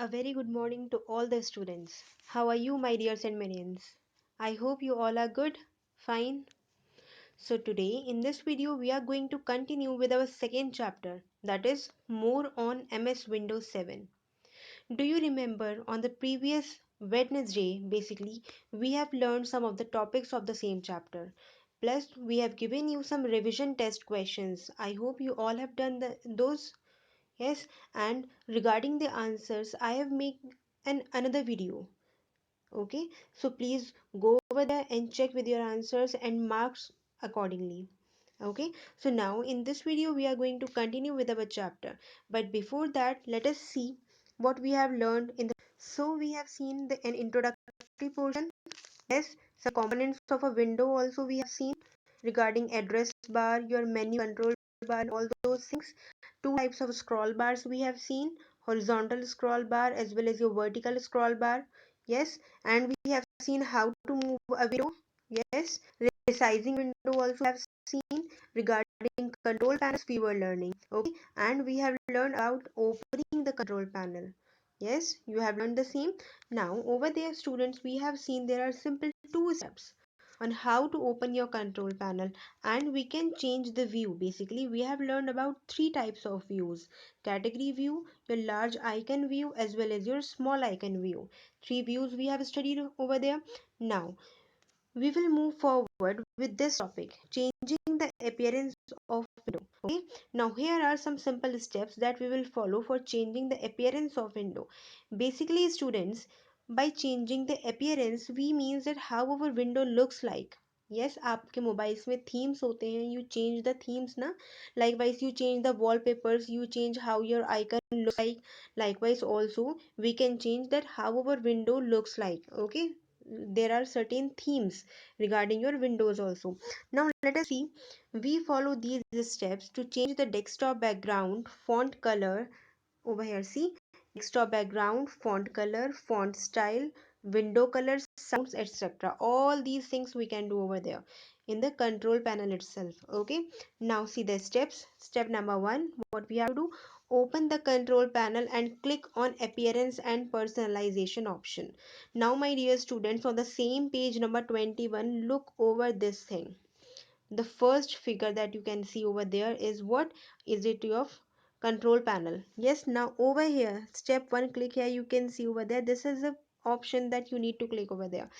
A very good morning to all the students. How are you, my dears and minions? I hope you all are good, fine. So, today in this video, we are going to continue with our second chapter, that is, more on MS Windows 7. Do you remember on the previous Wednesday, basically, we have learned some of the topics of the same chapter. Plus, we have given you some revision test questions. I hope you all have done those. Yes, and regarding the answers, I have made another video. Okay, so please go over there and check with your answers and marks accordingly. Okay, so now in this video, we are going to continue with our chapter. But before that, let us see what we have learned in the. So we have seen an introductory portion. Yes, some components of a window also we have seen regarding address bar, your menu control bar, and all those things. Two types of scroll bars we have seen, horizontal scroll bar as well as your vertical scroll bar. Yes, and we have seen how to move a window. Yes, resizing window also have seen regarding control panels we were learning. Okay, and we have learned about opening the control panel. Yes, you have learned the same. Now, over there, students, we have seen there are simple two steps on how to open your control panel, and we can change the view. Basically, we have learned about three types of views: category view, your large icon view, as well as your small icon view. Three views we have studied over there. Now, we will move forward with this topic, changing the appearance of window. Okay, now here are some simple steps that we will follow for changing the appearance of window. Basically, students, by changing the appearance we means that how our window looks like. Yes, आपके mobiles में themes होते हैं, you change the themes ना. Likewise, you change the wallpapers, you change how your icon looks like. Likewise, also we can change that how our window looks like. Okay, there are certain themes regarding your windows also. Now let us see, we follow these steps to change the desktop background font color. Over here, see, desktop background, font color, font style, window colors, sounds, etc. All these things we can do over there in the control panel itself. Okay, now see the steps. Step number one, what we have to do: open the control panel and click on appearance and personalization option. Now, my dear students, on the same page number 21, look over this thing. The first figure that you can see over there is what is it of control panel. Yes, now over here, step one, click here, you can see over there, this is the option that you need to click over there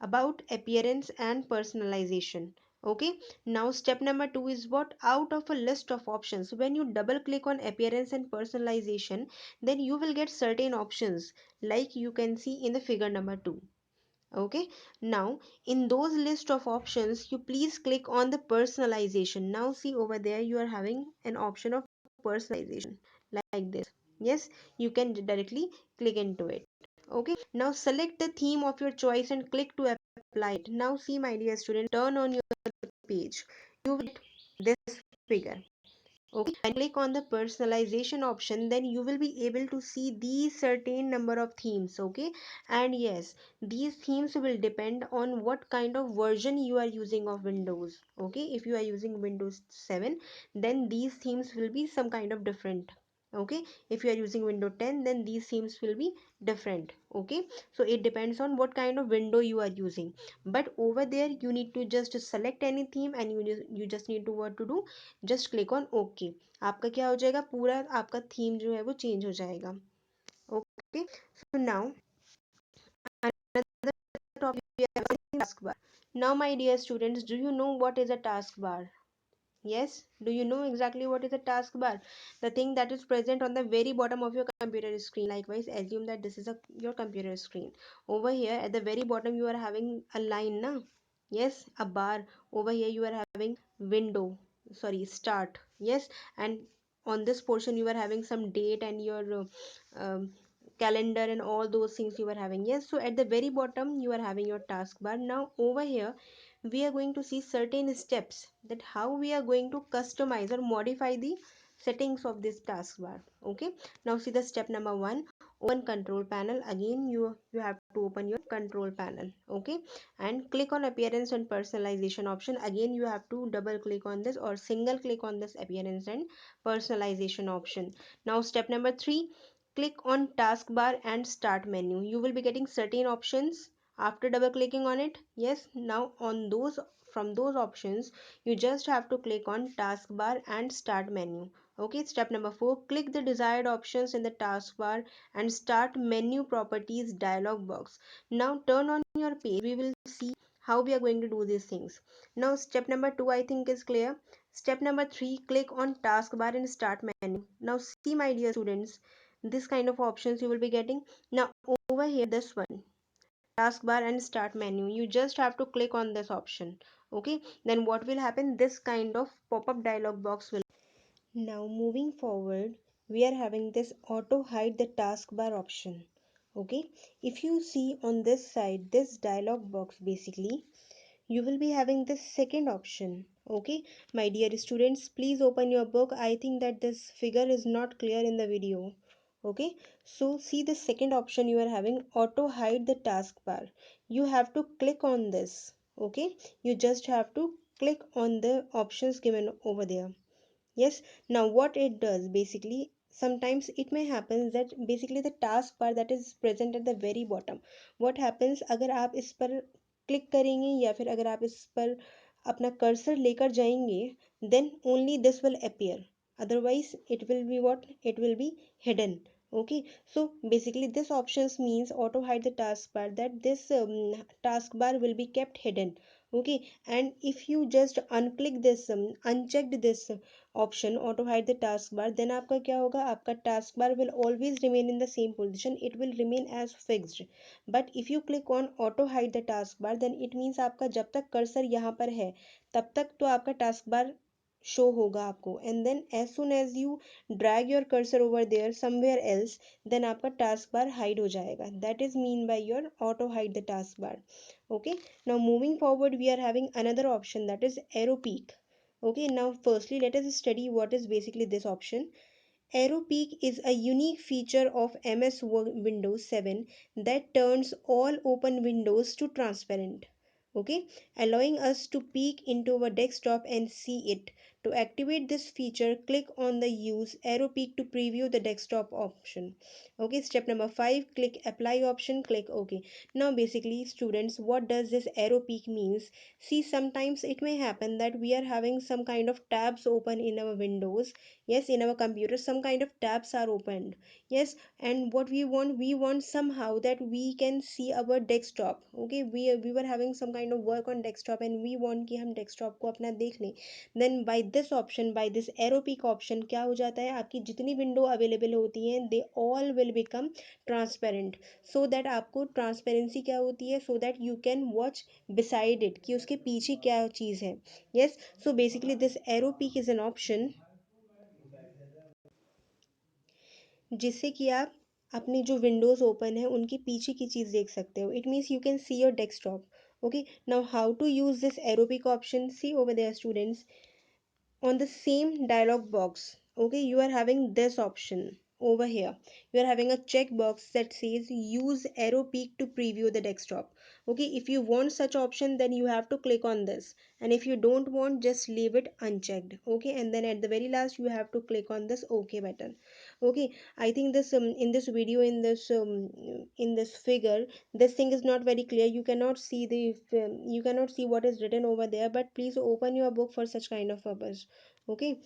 about appearance and personalization. Okay, now step number two is what, out of a list of options, when you double click on appearance and personalization, then you will get certain options like you can see in the figure number 2. Okay, now in those list of options you please click on the personalization. Now see over there, you are having an option of personalization like this. Yes, you can directly click into it. Okay, now select the theme of your choice and click to apply it. Now see, my dear student, turn on your page, you will get this figure. Okay, when you click on the personalization option, then you will be able to see these certain number of themes. Okay, and yes, these themes will depend on what kind of version you are using of Windows. Okay, if you are using Windows 7, then these themes will be some kind of different. Okay, if you are using Windows 10, then these themes will be different. Okay, so it depends on what kind of window you are using. But over there you need to just select any theme, and you just need to what to do, just click on okay. आपका क्या हो जाएगा, पूरा आपका theme जो है वो change हो जाएगा. Okay, so now another topic we have taskbar. Now, my dear students, do you know what is a taskbar? Yes, do you know exactly what is a taskbar? The thing that is present on the very bottom of your computer screen. Likewise, assume that this is your computer screen. Over here at the very bottom you are having a line, na? Yes, a bar. Over here you are having window, sorry, start. Yes, and on this portion you are having some date and your um, calendar and all those things you are having. Yes, so at the very bottom you are having your taskbar. Now over here we are going to see certain steps that how we are going to customize or modify the settings of this taskbar. Okay, now see the step number one, open control panel. Again you have to open your control panel. Okay, and click on appearance and personalization option. Again you have to double click on this or single click on this appearance and personalization option. Now step number three, click on taskbar and start menu. You will be getting certain options after double clicking on it. Yes, now on those, from those options you just have to click on taskbar and start menu. Okay, step number 4, click the desired options in the taskbar and start menu properties dialog box. Now turn on your page, we will see how we are going to do these things. Now step number 2 I think is clear. Step number 3, click on taskbar and start menu. Now see my dear students, this kind of options you will be getting. Now over here, this one, taskbar and start menu, you just have to click on this option. Okay, then what will happen, this kind of pop-up dialog box will. Now moving forward, we are having this auto hide the taskbar option. Okay, if you see on this side, this dialog box, basically you will be having the second option. Okay, my dear students, please open your book. I think that this figure is not clear in the video. Okay, so see the second option, you are having auto hide the taskbar. You have to click on this. Okay, you just have to click on the options given over there. Yes, now what it does, basically sometimes it may happen that basically the task bar that is present at the very bottom, what happens अगर आप इस पर click करेंगे या फिर अगर आप इस पर अपना कर्सर लेकर जाएंगे, then only this will appear, otherwise it will be what, it will be hidden. Okay, so basically this options means auto hide the taskbar, that this taskbar will be kept hidden. Okay, and if you just unclick this unchecked this option auto hide the taskbar, then आपका क्या होगा, आपका taskbar will always remain in the same position, it will remain as fixed. But if you click on auto hide the taskbar, then it means आपका जब तक cursor यहाँ पर है तब तक तो आपका taskbar शो होगा आपको, and then as soon as you drag your cursor over there somewhere else, then आपका taskbar hide हो जाएगा. That is mean by your auto hide the taskbar. Okay, now moving forward, we are having another option, that is arrow peak. Okay, now firstly let us study what is basically this option. Arrow peak is a unique feature of Windows 7 that turns all open windows to transparent. Okay, allowing us to peek into our desktop and see it. To activate this feature, click on the Use Arrow Peak to preview the desktop option. Okay, step number 5, click Apply option, click OK. Now basically students, what does this arrow peak means? See, sometimes it may happen that we are having some kind of tabs open in our windows. Yes, in our computer some kind of tabs are opened. Yes, and what we want somehow that we can see our desktop. Okay, we were having some kind of work on desktop and we want कि हम desktop को अपना देख लें. Then by this option, by this arrow peak option, क्या हो जाता है, आपकी जितनी window available होती हैं they all will become transparent, so that आपको transparency क्या होती है, so that you can watch beside it कि उसके पीछे क्या चीज़ है. Yes, so basically this arrow peak is an option जिससे कि आप अपनी जो विंडोज़ ओपन है उनके पीछे की चीज़ देख सकते हो. It means you can see your desktop. Okay, now how to use this Aero Peek option, see over there students, on the same dialog box. Okay, you are having this option over here, you are having a checkbox that says use arrow peak to preview the desktop. Okay, if you want such option then you have to click on this, and if you don't want, just leave it unchecked. Okay, and then at the very last you have to click on this OK button. Okay, I think this in this video, in this figure, this thing is not very clear, you cannot see the you cannot see what is written over there, but please open your book for such kind of purpose. Okay,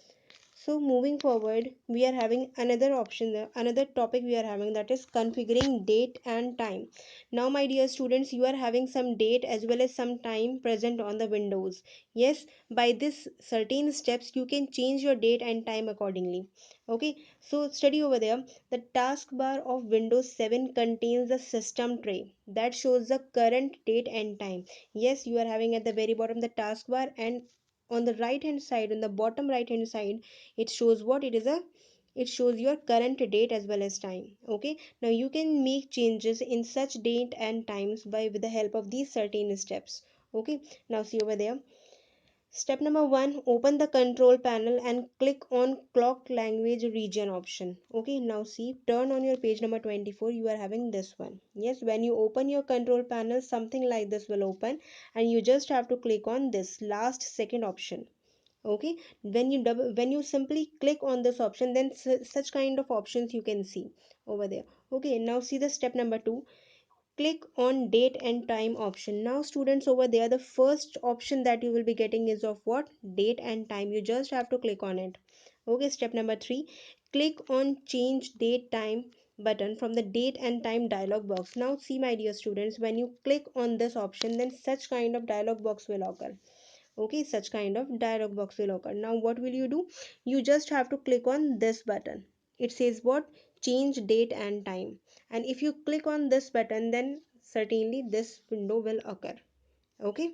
so moving forward, we are having another option, another topic we are having, that is configuring date and time. Now my dear students, you are having some date as well as some time present on the windows. Yes, by this certain steps you can change your date and time accordingly. Okay, so study over there. The taskbar of Windows 7 contains a system tray that shows the current date and time. Yes, you are having at the very bottom the taskbar, and on the right hand side, on the bottom right hand side, it shows what it is, a it shows your current date as well as time. Okay, now you can make changes in such date and times by with the help of these certain steps. Okay, now see over there. Step number 1, open the control panel and click on clock language region option. Okay, now see, turn on your page number 24, you are having this one. Yes, when you open your control panel, something like this will open, and you just have to click on this last second option. Okay, when you simply click on this option, then such kind of options you can see. over there. Okay, now see the step number 2. Click on date and time option. Now students, over there the first option that you will be getting is of what? Date and time. You just have to click on it. Okay, step number 3. Click on change date time button from the date and time dialog box. Now see my dear students, when you click on this option, then such kind of dialog box will occur. Okay, such kind of dialog box will occur. Now what will you do? You just have to click on this button. It says what? Change date and time. And if you click on this button, then certainly this window will occur. Okay,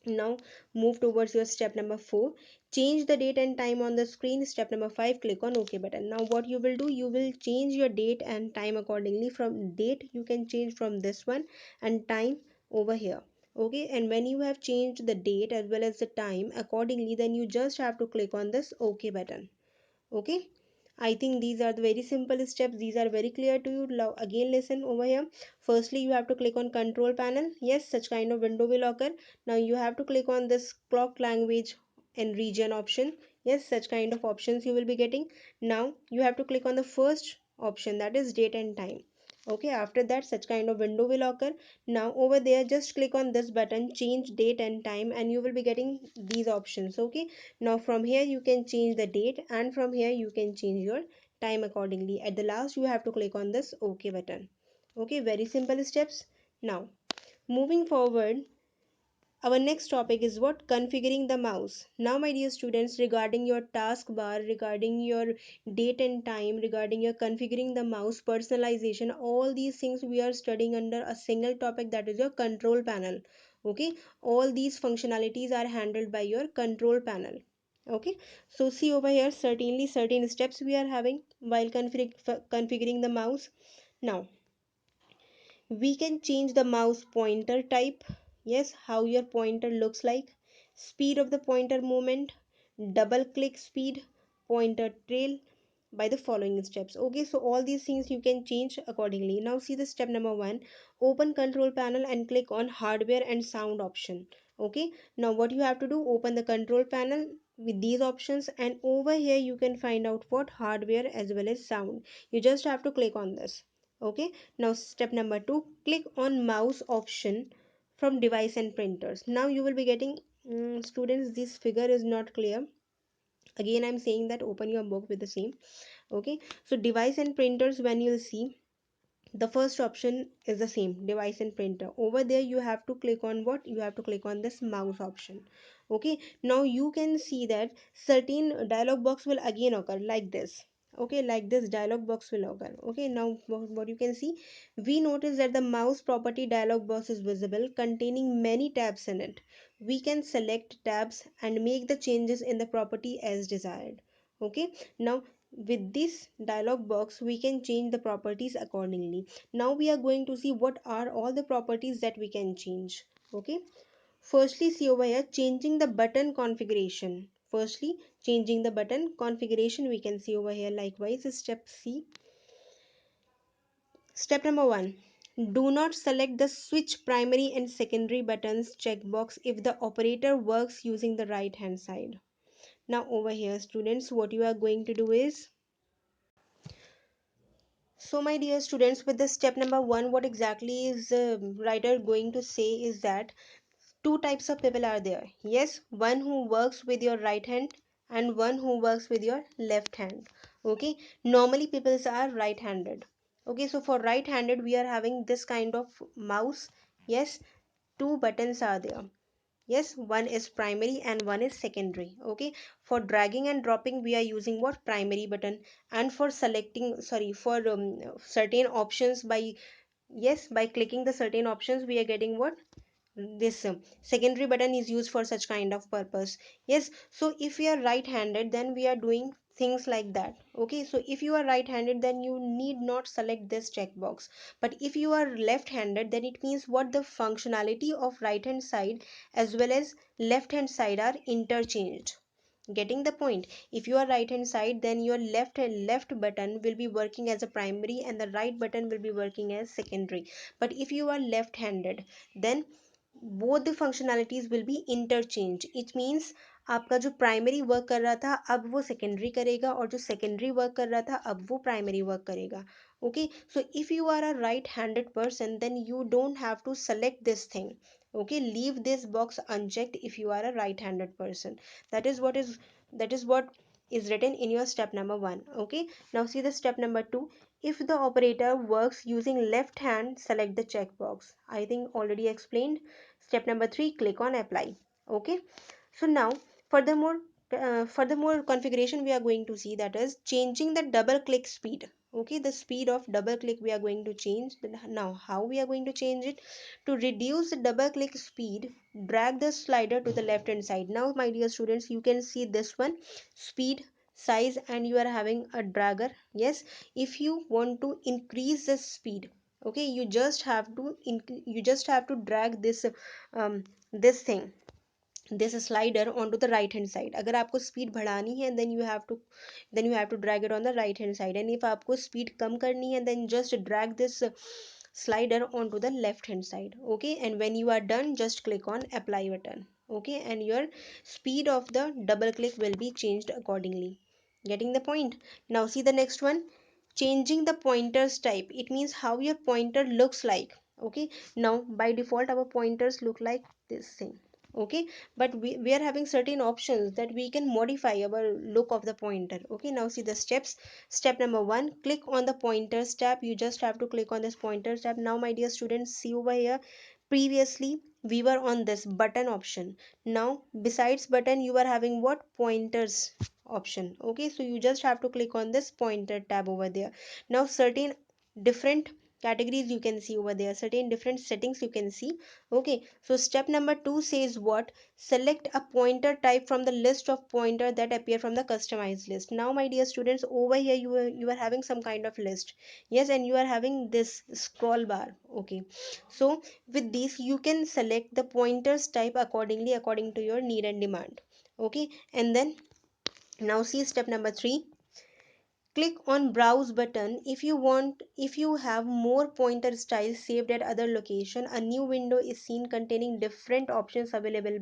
now move towards your step number 4. Change the date and time on the screen. Step number 5, click on OK button. Now what you will do, you will change your date and time accordingly. From date you can change from this one, and time over here. Okay, and when you have changed the date as well as the time accordingly, then you just have to click on this OK button. Okay, I think these are the very simple steps. These are very clear to you. Now again listen over here. Firstly, you have to click on control panel. Yes, such kind of window will occur. Now you have to click on this clock language and region option. Yes, such kind of options you will be getting. Now you have to click on the first option, that is date and time. Okay, after that such kind of window will occur. Now over there just click on this button, change date and time, and you will be getting these options. Okay, now from here you can change the date, and from here you can change your time accordingly. At the last you have to click on this OK button. Okay, very simple steps. Now moving forward, our next topic is what? Configuring the mouse. Now my dear students, regarding your taskbar, regarding your date and time, regarding your configuring the mouse, personalization, all these things we are studying under a single topic, that is your control panel. Okay, all these functionalities are handled by your control panel. Okay, so see over here, certainly certain steps we are having while configuring the mouse. Now we can change the mouse pointer type. Yes, how your pointer looks like, speed of the pointer movement, double click speed, pointer trail, by the following steps. Okay, so all these things you can change accordingly. Now see the step number 1. Open control panel and click on hardware and sound option. Okay, now what you have to do, open the control panel with these options, and over here you can find out what? Hardware as well as sound. You just have to click on this. Okay, now step number 2, click on mouse option from device and printers. Now you will be getting, students, this figure is not clear. Again I'm saying that open your book with the same. Okay, so device and printers, when you'll see, the first option is the same, device and printer. Over there you have to click on what? You have to click on this mouse option. Okay, now you can see that certain dialog box will again occur like this. Okay, like this dialog box will occur. Okay, now what you can see, we notice that the mouse property dialog box is visible, containing many tabs in it. We can select tabs and make the changes in the property as desired. Okay, now with this dialog box we can change the properties accordingly. Now we are going to see what are all the properties that we can change. Okay, firstly see over here, changing the button configuration. Firstly, changing the button configuration we can see over here. Likewise, step C. Step number 1, do not select the switch primary and secondary buttons checkbox if the operator works using the right hand side. Now over here students, what you are going to do is, so my dear students, with the step number 1, what exactly is the writer going to say is that two types of people are there. Yes, one who works with your right hand and one who works with your left hand. Okay, normally people are right handed. Okay, so for right handed we are having this kind of mouse. Yes, two buttons are there. Yes, one is primary and one is secondary. Okay, for dragging and dropping we are using what? Primary button. And for selecting, sorry, for certain options, by, yes, by clicking the certain options we are getting what? This secondary button is used for such kind of purpose. Yes, so if we are right handed then we are doing things like that. Okay, so if you are right handed then you need not select this checkbox, but if you are left handed then it means what? The functionality of right hand side as well as left hand side are interchanged. Getting the point? If you are right hand side then your left button will be working as a primary and the right button will be working as secondary. But if you are left handed then both the functionalities will be interchange. It means आपका जो primary work कर रहा था अब वो secondary करेगा, और जो सेकेंडरी वर्क कर रहा था अब वो प्राइमरी वर्क करेगा. Okay, so if you are a right-handed person, then you don't have to select this thing. Okay, leave this box unchecked if you are a right-handed person. that is what is that is what is written in your step number 1. Okay, now see the step number 2. If the operator works using left hand, select the checkbox. I think already explained. Step number 3, click on apply. Okay, so now furthermore furthermore configuration we are going to see, that is changing the double click speed. Okay, the speed of double click we are going to change. Now how we are going to change it? To reduce the double click speed, drag the slider to the left hand side. Now my dear students, you can see this one, speed, size, and you are having a dragger. Yes, if you want to increase the speed, okay, you just have to drag this thing, this slider onto the right hand side. अगर आपको speed बढ़ानी है, then you have to drag it on the right hand side, and if आपको speed कम करनी है, then just drag this slider onto the left hand side. Okay, and when you are done, just click on apply button. Okay, and your speed of the double click will be changed accordingly. Getting the point? Now see the next one, changing the pointers type. It means how your pointer looks like. Okay, now by default our pointers look like this thing. Okay, but we are having certain options that we can modify our look of the pointer. Okay, now see the steps. Step number 1, click on the pointers tab. You just have to click on this pointers tab. Now my dear students, see over here, previously we were on this button option. Now besides button, you are having what? Pointers option. Okay, so you just have to click on this pointer tab over there. Now certain different categories you can see over there, certain different settings you can see. Okay, so step number 2 says what? Select a pointer type from the list of pointer that appear from the customized list. Now my dear students, over here you are having some kind of list. Yes, and you are having this scroll bar. Okay, so with this you can select the pointers type accordingly, according to your need and demand. Okay, and then now see step number 3, click on browse button. If you have more pointer styles saved at other location, a new window is seen containing different options available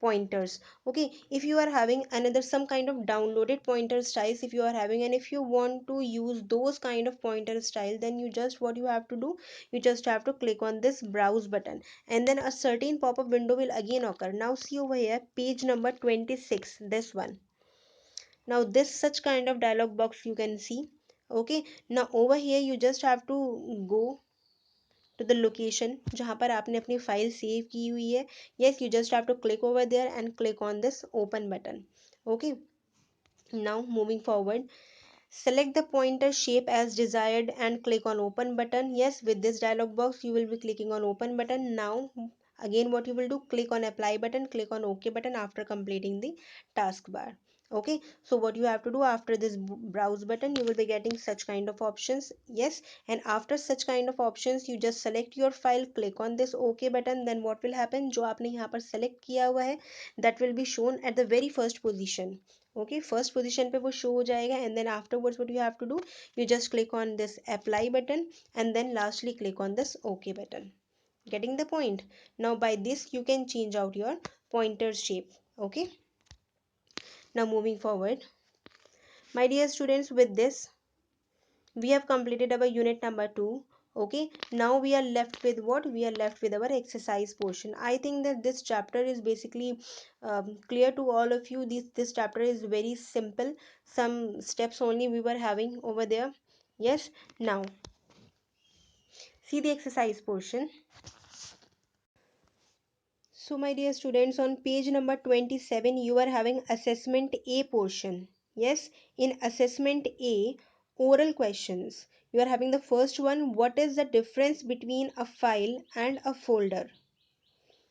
pointers. Okay, if you are having another some kind of downloaded pointer styles, if you are having, and if you want to use those kind of pointer style, then you just what you have to do, you just have to click on this browse button, and then a certain pop-up window will again occur. Now see over here, page number 26, this one. Now this such kind of dialog box you can see. Okay, now over here you just have to go to the location जहाँ पर आपने अपनी file save की हुई है. Yes, you just have to click over there and click on this open button. Okay, now moving forward, select the pointer shape as desired and click on open button. Yes, with this dialog box you will be clicking on open button. Now again what you will do, click on apply button, click on OK button after completing the taskbar. Okay, so what you have to do, after this browse button you will be getting such kind of options. Yes, and after such kind of options you just select your file, click on this OK button. Then what will happen, जो आपने यहाँ पर select किया हुआ है, that will be shown at the very first position. Okay, first position पे वो show हो जाएगा, and then afterwards what you have to do, you just click on this apply button, and then lastly click on this OK button. Getting the point? Now by this you can change out your pointer shape. Okay, now moving forward, my dear students, with this we have completed our unit number 2. Okay, now we are left with what? We are left with our exercise portion. I think that this chapter is basically clear to all of you. This chapter is very simple, some steps only we were having over there. Yes, now see the exercise portion. So my dear students, on page number 27 you are having assessment A portion. Yes, in assessment A, oral questions, you are having the first one, what is the difference between a file and a folder?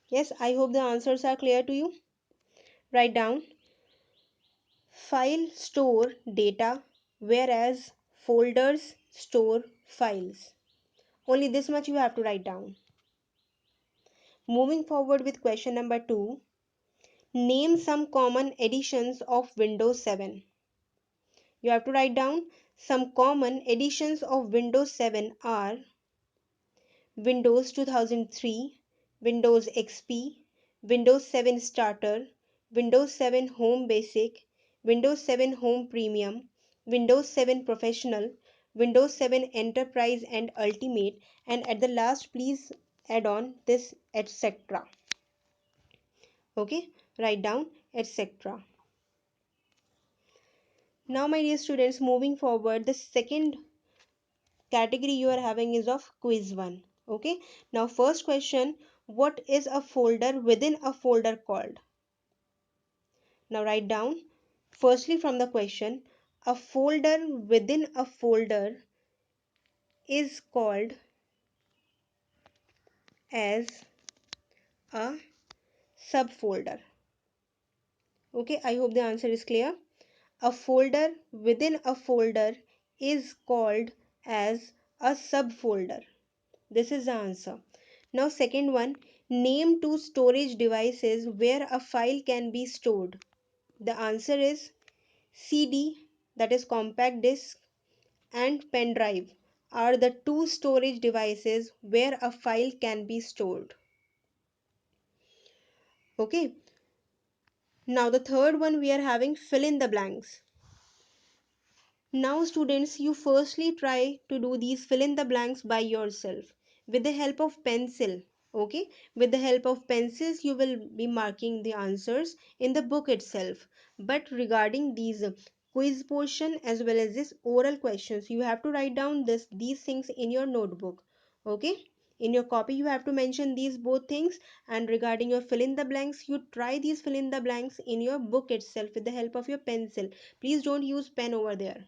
Yes, I hope the answers are clear to you. Write down. File store data, whereas folders store files. Only this much you have to write down. Moving forward with question number 2, name some common editions of Windows 7. You have to write down some common editions of Windows 7 are Windows 2003, Windows XP, Windows 7 Starter, Windows 7 Home Basic, Windows 7 Home Premium, Windows 7 Professional, Windows 7 Enterprise and Ultimate, and at the last please add on this etc. Okay, write down etc. Now my dear students, moving forward, the second category you are having is of quiz 1. Okay, now first question, what is a folder within a folder called? Now write down firstly from the question, a folder within a folder is called as a subfolder. Okay, I hope the answer is clear. A folder within a folder is called as a subfolder. This is the answer. Now second one, name two storage devices where a file can be stored. The answer is CD, that is compact disc, and pen drive are the two storage devices where a file can be stored. Okay, now the third one we are having fill in the blanks. Now students, you firstly try to do these fill in the blanks by yourself with the help of pencil. Okay, with the help of pencils you will be marking the answers in the book itself. But regarding these quiz portion as well as this oral questions, you have to write down these things in your notebook. Okay, in your copy you have to mention these both things, and regarding your fill in the blanks, you try these fill in the blanks in your book itself with the help of your pencil. Please don't use pen over there.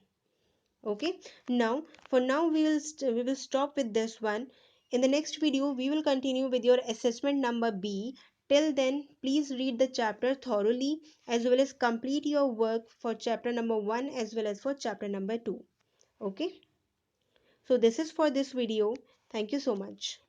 Okay, now for now we will stop with this one. In the next video we will continue with your assessment number B. Till then please read the chapter thoroughly as well as complete your work for chapter number 1 as well as for chapter number 2. Okay, so this is for this video. Thank you so much.